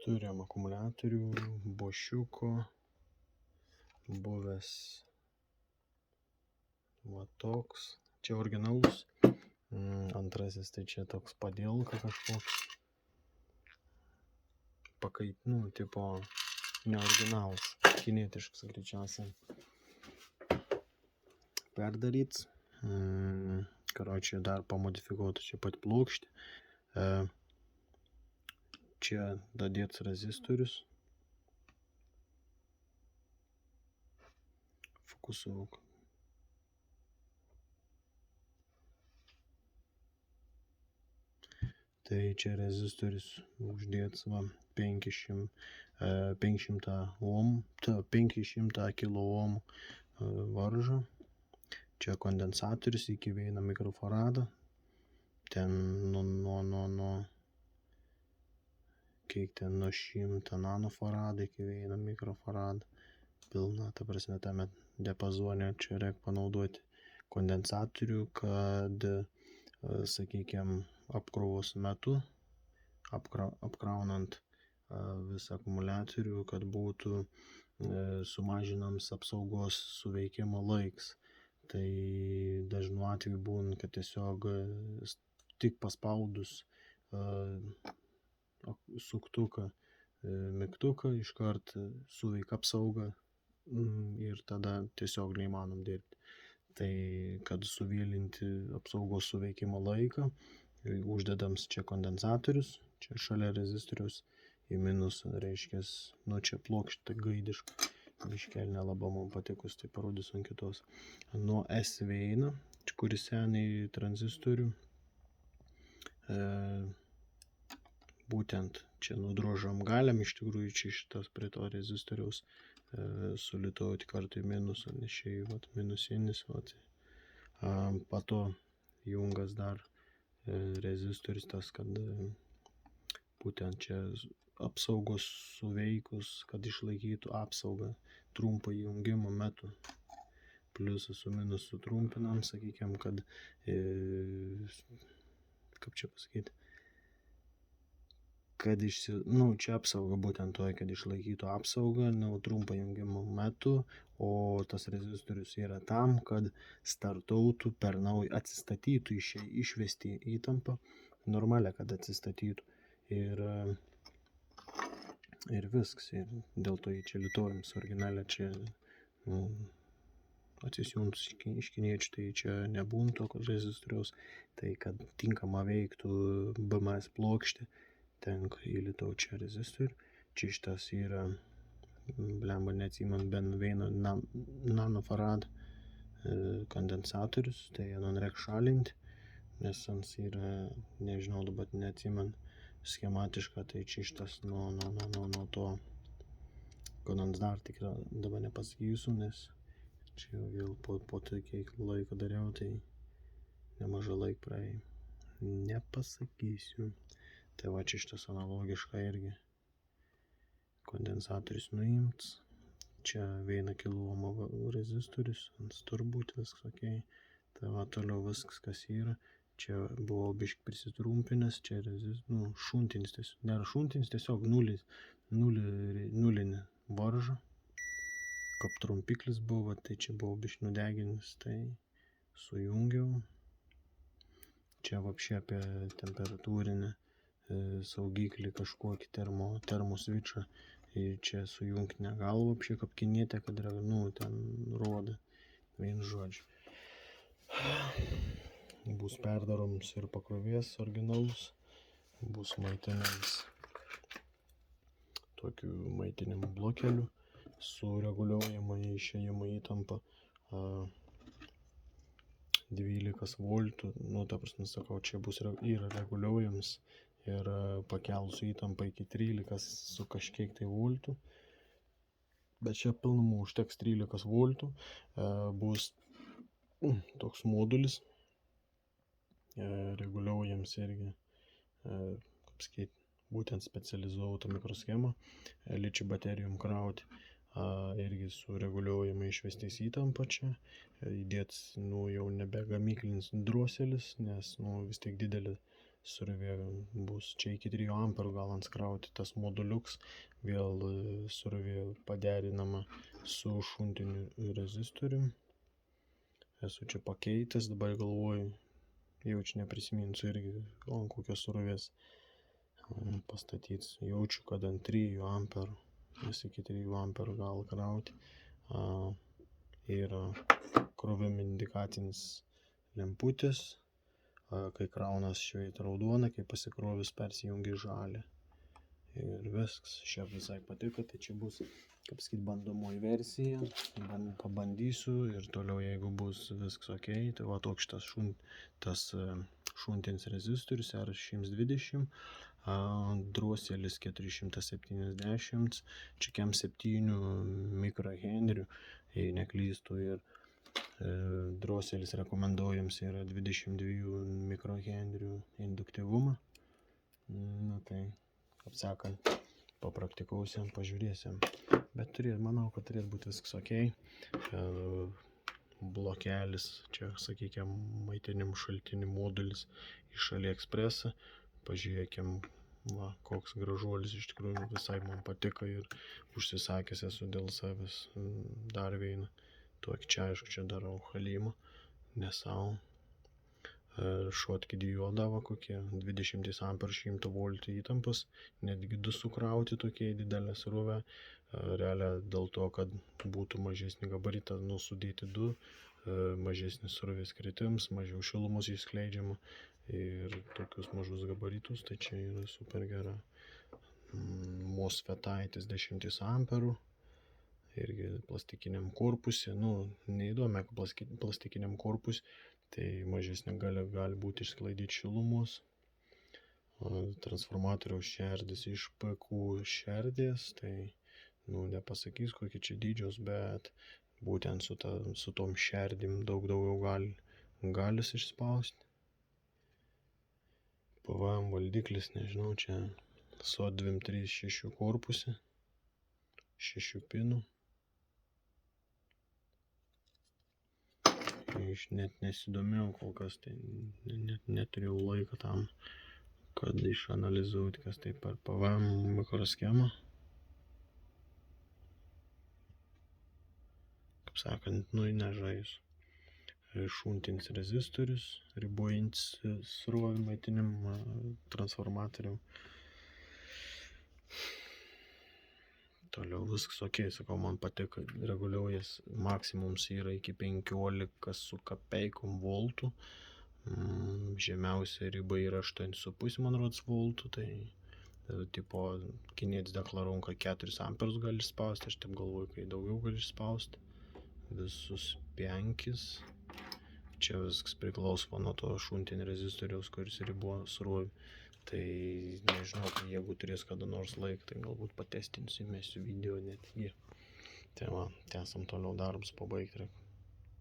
Turim akumuliatorių, Bošiuko, buvęs va toks, čia originalus, antrasis tai čia toks padėlka kažkoks, tipo neoriginalus, kinietiškas greičiausiai. Perdaryts, karočiui dar pamodifikuota čia pat plokštė, čia dadėts rezistorius, fokusuok. Tai čia rezistorius uždėts va 500 kilo ohmų varžą. Čia kondensatorius iki 1 mikrofaradą. Ten kiek ten nuo 100 nanofaradų iki 1 mikrofaradą. Pilna, ta prasme, tame diapazone čia reikia panaudoti kondensatorių, kad, sakykime, apkrovos metu, apkraunant visą akumuliatorių, kad būtų sumažinams apsaugos suveikimo laiks. Tai dažnu atveju būna, kad tiesiog tik paspaudus suktuką, mygtuką, iškart suveik apsauga ir tada tiesiog neįmanom dirbti. Tai kad suvėlinti apsaugos suveikimo laiką, uždedams čia kondensatorius, čia šalia rezistoriaus, į minusą, reiškės, čia plokštė gaidiška, biškelė nelabai man patikus, tai parodysiu ant kitos. Nuo S veina, kuris seniai tranzistorių, būtent čia nudrožam galiam, iš tikrųjų čia šitas prie to rezistoriaus sulitauti kartu į minusą, nes čia minusinis, po to jungas dar rezistorius tas, kad būtent čia apsaugos suveikus, kad išlaikytų apsaugą trumpo jungimo metu. Pliusą su minusu trumpinam, sakykime, kad, kaip čia pasakyti, kad čia apsauga būtent toj, kad išlaikytų apsaugą trumpo jungimo metu, o tas rezistorius yra tam, kad startautų per naują, atsistatytų, išvesti įtampą, normalia, kad atsistatytų. Ir viskas, ir dėl to jį čia litojams originalė, čia atsisiuntus iš kiniečių, tai čia nebūna tokio rezistoriaus, tai kad tinkama veiktų BMS plokštė, tenka įlitau čia rezistorių, čia šitas yra, blemba neatsimant, bent 1 nanofaradą kondensatorius, tai reikia šalinti, nes jis yra, nežinau, dabar neatsimant schematišką, tai čia šitas nuo to kondensar tikrai dabar nepasakysiu, nes čia vėl po tai, kiek laiko dariau, tai nemažai laiko praėjo. Nepasakysiu. Tai va čia šitas analogiška irgi. Kondensatorius nuimts. Čia 1 kilo ohmų rezistorius, turbūt viskas ok. Tai va toliau viskas, kas yra. Čia buvo biški prisitrumpinęs, čia šuntinis, nėra šuntinis, tiesiog nulinė varža. Kaip trumpiklis buvo, tai čia buvo biški nudeginis, tai sujungiau. Čia vapšė apie temperatūrinę saugiklį kažkokį termosvičą. Ir čia sujungti negal vapšė kaip kinietė, kad ten rodo, vien žodžiu. Bus perdaroms ir pakrovės originalus, bus maitinams tokių maitinimo blokelių su reguliuojama išėjimo įtampa 12 voltų, ta prasme, sakau, čia bus yra reguliuojams ir pakelus įtampą iki 13 su kažkiek tai voltų, bet čia pilnumų užteks 13 voltų, bus toks modulis, reguliuojams irgi, kaip sakyti, būtent specializuota mikroschema, ličio baterijom krauti, irgi su reguliuojama išvestis įtampa čia, įdėts jau nebe gamyklinis droselis, nes vis tiek didelė srovė bus čia iki 3 amperų gal anskrauti tas moduliuks, vėl srovė paderinama su šuntiniu rezistorium. Esu čia pakeitęs, dabar galvoju, jau čia neprisiminsiu irgi, ant kokios srovės pastatyts. Jaučiu, kad ant 3 amperų, nes iki 3 amperų gal krauti. Yra krovimo indikacinis lemputės. Kai kraunas šveita raudona, kai pasikrovis persijungia žalia. Ir viskas, šiaip visai patiko, tai čia bus, kaip sakyt, bandomoji versija. Pabandysiu ir toliau, jeigu bus viskas ok, tai va toks tas šuntinis rezistorius R120, droselis 470, čia kem 7 mikrohenrių, jei neklystu, ir droselis rekomenduojams yra 22 mikrohenrių induktyvumą. Na tai, kaip sakant, papraktikausim, pažiūrėsim. Bet manau, kad turėtų būti viskas ok. Blokelis, čia, sakykime, maitinimo šaltinių modulis iš AliExpress. Pažiūrėkim, va, koks gražuolis, iš tikrųjų visai man patiko ir užsisakęs esu dėl savęs dar vieną. Tokį čia, aišku, čia darau halimą, ne savo. Šotki diodavo kokie 20 amperų 100 voltų įtampos, netgi 2 sukrauti tokie didelę srovę. Realiai dėl to, kad būtų mažesnį gabaritą, sudėti 2, mažesnis srovės kritims, mažiau šilumos išskleidžiama ir tokius mažus gabaritus, tai čia yra super gera. MOSFETaitis 10 amperų. Irgi plastikiniam korpuse, neįdomi, plastikiniam korpus, tai mažesnė gali būti išsklaidyti šilumos. Transformatoriaus šerdis iš PQ šerdės, tai, nepasakys kokie čia dydžios, bet būtent su tom šerdim daug daugiau galis išspausti. PVM valdiklis, nežinau, čia SOT 236 korpuse, 6 pinų. Aš net nesidomėjau kol kas, tai neturėjau laiko tam, kad išanalizuoti, kas tai per PVM mikroschema. Kaip sakant, nežais. Šuntinis rezistorius, ribojantis srovę maitinimą transformatorių. Toliau viskas ok, sakau, man patiko, reguliuojas maksimums yra iki 15 su kapeikom voltų, žemiausia riba yra 8,5 man rodos voltų, tai tipo kinietis deklaruoja, kad 4 amperus gali išspausti, aš taip galvoju, kai daugiau gali išspausti, visus 5, čia viskas priklauso nuo to šuntinio rezistoriaus, kuris riboja srovę. Tai nežinau, jeigu turės kada nors laik, tai galbūt patestinsiu, mesiu video netgi. Tai va, tęsam toliau darbus pabaigti.